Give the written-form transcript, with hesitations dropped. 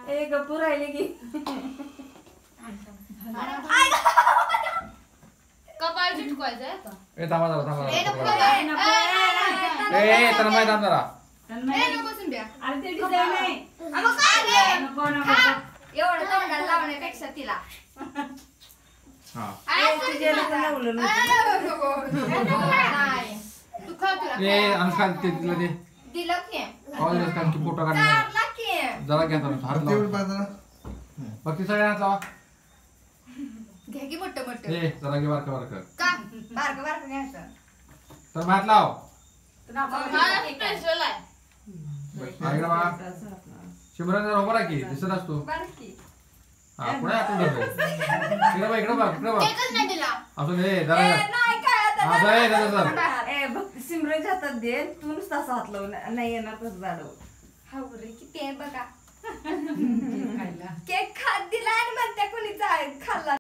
ए गप्पू राहिले की कपाळ चिटकवायचं आहे का? ए थांबा जरा थांबा ए, नको, जरा. ए, नको. ए तन्मय थांब जरा. ए, नको सुंब्या. अरे ते डिझाईन आहे आ, मग काय रे? नको नको खा. एवढं तोंडाला लावण्यापेक्षा तिला हा आ, तुझ्याला पण लावलं आ, नव्हतं. नको. नाही. तू खा तुला ए खायला. अनुष्का ते तिला दे दिलं की खाऊ दे कारण की फोटो काढणार चारला की जरा घ्या तर हात तेवढं लावा पाहता फक्त सगळ्या हात लावा घे की मोठं मोठं ए जरा घे बारकं बारकं का बारकं बारकं घ्यायचं तर हात लाव हा, स्पेशल आहे इकडे बा शिमरन जरा उभा राहा की दिसत असतो बारकी हा पुढे आपण इकडे बघ एकच नाही दिला असून ए जरा नाही काय आता असं ए जरा ए बघ सिमरनच्या हातात दे तू नुसतं असं हात लावून नाही येणार तसं जाडव हा रे किती आहे बघा केक